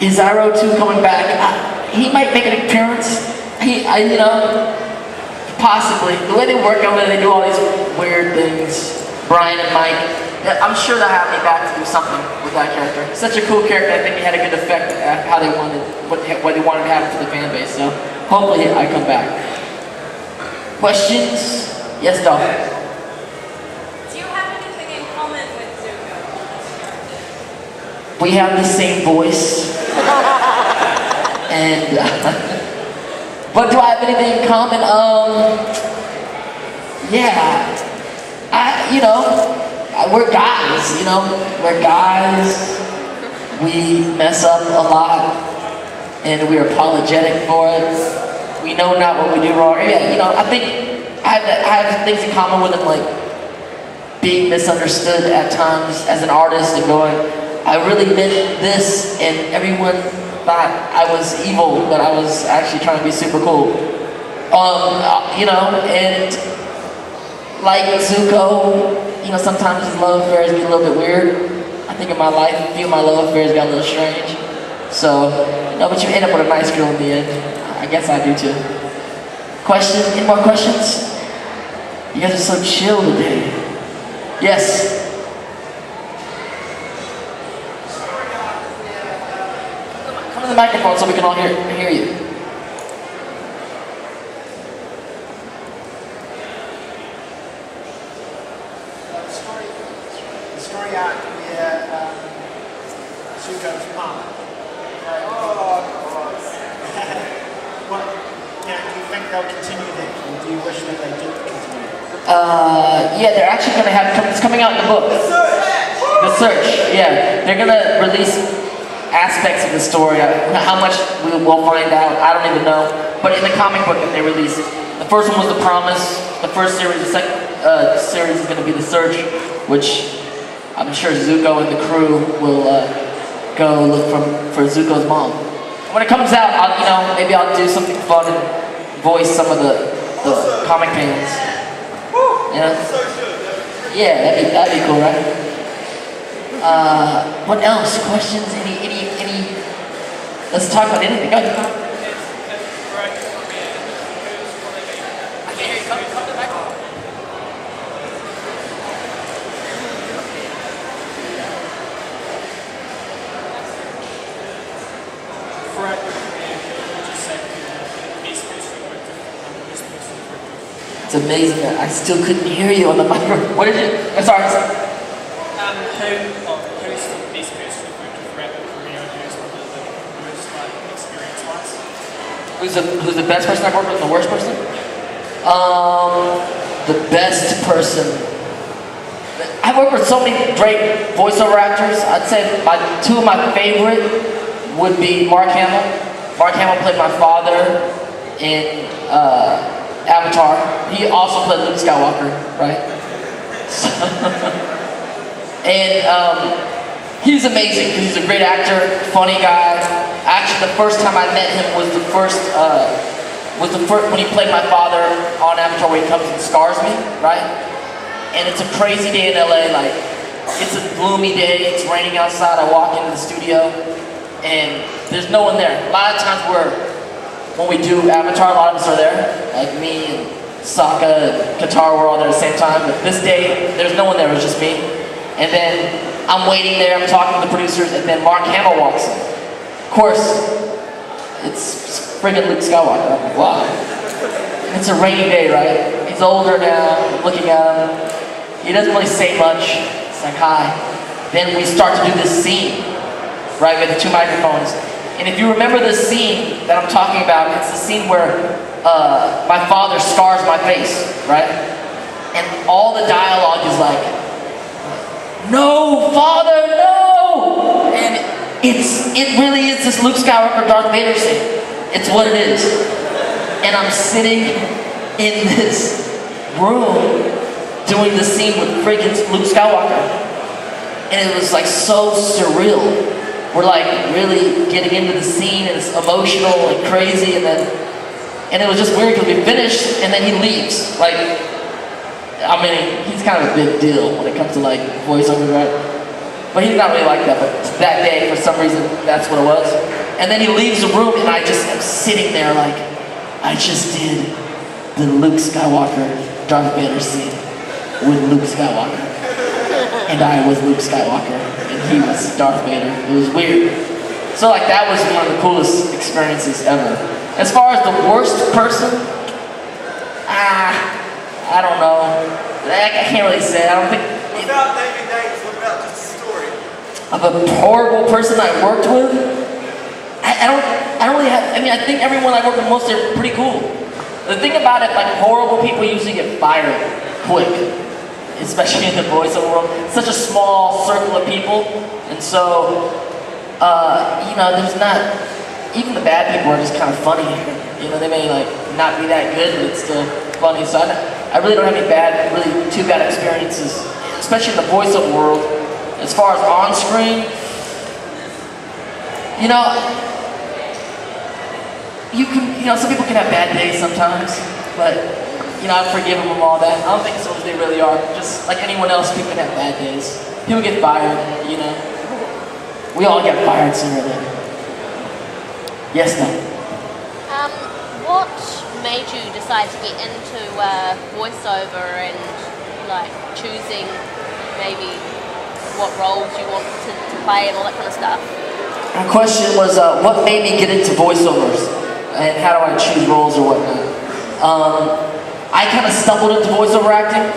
Is Zyro 2 coming back? He might make an appearance. You know, possibly. The way they work on it, they do all these weird things. Brian and Mike. I'm sure they'll have me back to do something with that character. Such a cool character. I think he had a good effect at how they wanted, what they wanted to happen to the fan base. So hopefully I come back. Questions? Yes, Dom. Do you have anything in common with Zuko? We have the same voice. And but do I have anything in common? Yeah. We're guys, you know? We're guys. We mess up a lot and we're apologetic for it. We know not what we do wrong. Yeah, you know, I think I have things in common with him, like being misunderstood at times as an artist and going, I really meant this, and everyone thought I was evil, but I was actually trying to be super cool. You know, and like Zuko, you know, sometimes his love affairs get a little bit weird. I think in my life, a few of my love affairs got a little strange. So, you know, but you end up with a nice girl in the end. I guess I do too. Questions? Any more questions? You guys are so chill today. Yes? Come to the microphone so we can all hear you. The story arc where Zuko's mum. Do you think they'll continue that, or do you wish that they did continue? Yeah, they're actually going to have, it's coming out in the book. The Search, yeah. They're going to release aspects of the story. How much we will find out, I don't even know. But in the comic book that they released, the first one was The Promise, the first series, the second series is going to be The Search, which I'm sure Zuko and the crew will go look for Zuko's mom. When it comes out, maybe I'll do something fun and voice some of the comic fans. Yeah, yeah, that'd be cool, right? What else? Questions? Any? Let's talk about anything. Go ahead. I can't hear you. Come to the microphone. It's amazing that I still couldn't hear you on the microphone. What did you? I'm sorry. Who's the best person you've worked with throughout your career and who's one of the worst, experience-wise? Who's the best person I've worked with and the worst person? The best person. I've worked with so many great voiceover actors. I'd say two of my favorite would be Mark Hamill. Mark Hamill played my father in Avatar. He also played Luke Skywalker, right? And he's amazing because he's a great actor, funny guy. Actually, the first time I met him was the first when he played my father on Avatar, where he comes and scars me, right? And it's a crazy day in LA. Like, it's a gloomy day. It's raining outside. I walk into the studio, and there's no one there. A lot of times when we do Avatar, a lot of us are there, like me and Sokka and Katara were all there at the same time. But this day, there's no one there. It was just me. And then I'm waiting there. I'm talking to the producers, and then Mark Hamill walks in. Of course, it's friggin' Luke Skywalker. I'm like, wow. And it's a rainy day, right? He's older now. I'm looking at him. He doesn't really say much. It's like, hi. Then we start to do this scene, right, with the two microphones. And if you remember this scene that I'm talking about, it's the scene where my father scars my face, right? And all the dialogue is like, no, Father, no! And it really is this Luke Skywalker, Darth Vader scene. It's what it is. And I'm sitting in this room doing the scene with freaking Luke Skywalker. And it was like so surreal. We're like really getting into the scene, and it's emotional and crazy, and it was just weird because we finished and then he leaves. Like, I mean, he's kind of a big deal when it comes to like voiceover, right? But he's not really like that, but that day, for some reason, that's what it was. And then he leaves the room, and I just am sitting there like, I just did the Luke Skywalker, Darth Vader scene with Luke Skywalker. And I was Luke Skywalker, and he was Darth Vader. It was weird. So like that was one of the coolest experiences ever. As far as the worst person, I don't know. I can't really say. I don't think. Without naming names, what about just a story? Of a horrible person I worked with, I don't really have. I mean, I think everyone I work with most are pretty cool. The thing about it, like horrible people usually get fired quick, especially in the voiceover world. It's such a small circle of people, and so you know, there's not. Even the bad people are just kind of funny. You know, they may like not be that good, but it's still funny. So I really don't have any really too bad experiences, especially in the voiceover world. As far as on screen, you know, some people can have bad days sometimes, but you know, I forgive them all that. I don't think so as they really are. Just like anyone else, people can have bad days. People get fired, you know. We all get fired sooner or later. Yes, no. What made you decide to get into voiceover and like choosing maybe what roles you want to play and all that kind of stuff? My question was, what made me get into voiceovers, and how do I choose roles or whatnot? I kind of stumbled into voiceover acting.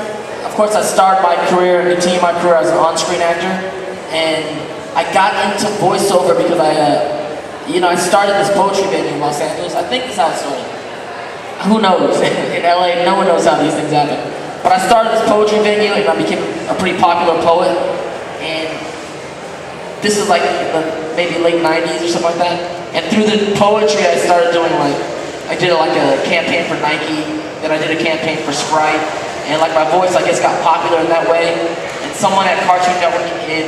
Of course, I started my career and continued my career as an on-screen actor, and I got into voiceover because I started this poetry venue in Los Angeles. I think that's how it started. Who knows? In LA, no one knows how these things happen. But I started this poetry venue, and I became a pretty popular poet. And this is like in the maybe late 90s or something like that. And through the poetry, I started doing I did like a campaign for Nike, then I did a campaign for Sprite. And like my voice, I guess, got popular in that way. And someone at Cartoon Network in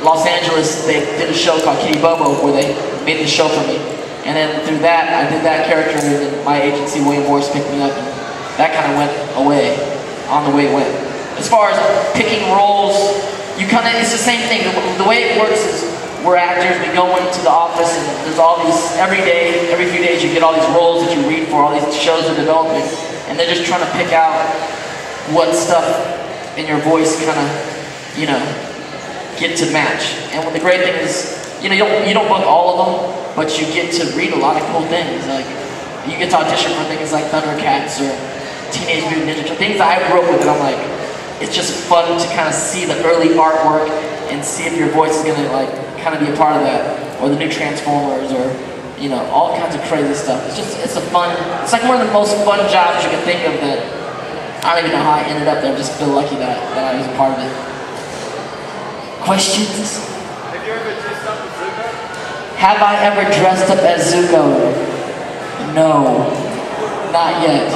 Los Angeles, they did a show called Kitty Bobo where they made the show for me. And then through that, I did that character, and then my agency, William Morris, picked me up, and that kind of went away, on the way it went. As far as picking roles, it's the same thing. The way it works is we're actors, we go into the office, and there's all these, every few days you get all these roles that you read for, all these shows are developing, and they're just trying to pick out what stuff in your voice kind of, get to match. And the great thing is, you don't book all of them, but you get to read a lot of cool things. Like, you get to audition for things like Thundercats or Teenage Mutant Ninja Turtles, things that I grew up with, and I'm like, it's just fun to kind of see the early artwork and see if your voice is gonna kind of be a part of that, or the new Transformers, or all kinds of crazy stuff. It's like one of the most fun jobs you can think of. That I don't even know how I ended up there. I just feel lucky that I was a part of it. Questions? Have you ever dressed up as Zuko? Have I ever dressed up as Zuko? No, not yet.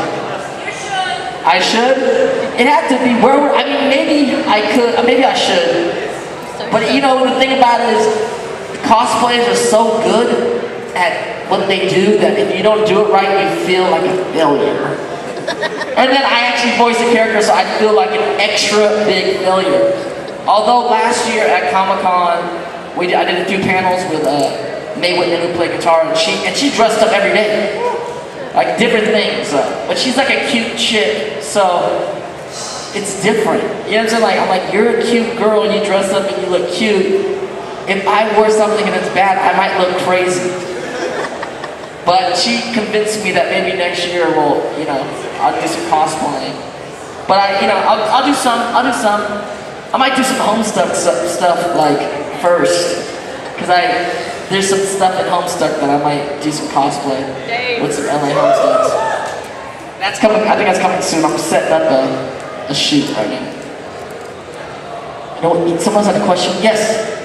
You should. I should? It had to be, maybe I could, maybe I should. But the thing about it is, cosplayers are so good at what they do that if you don't do it right, you feel like a failure. And then I actually voiced a character, so I feel like an extra big failure. Although last year at Comic-Con, I did a few panels with May Whitman, who played guitar, and she dressed up every day, like different things. But she's like a cute chick, so it's different. You know what I'm saying? I'm like, you're a cute girl and you dress up and you look cute. If I wore something and it's bad, I might look crazy. But she convinced me that maybe next year I'll do some cosplaying. But I'll do some. I might do some Homestuck stuff stuff because there's some stuff at Homestuck that I might do some cosplay with some LA Homestucks. That's coming. I think that's coming soon. I'm setting up a shoot right now. Someone's had a question. Yes.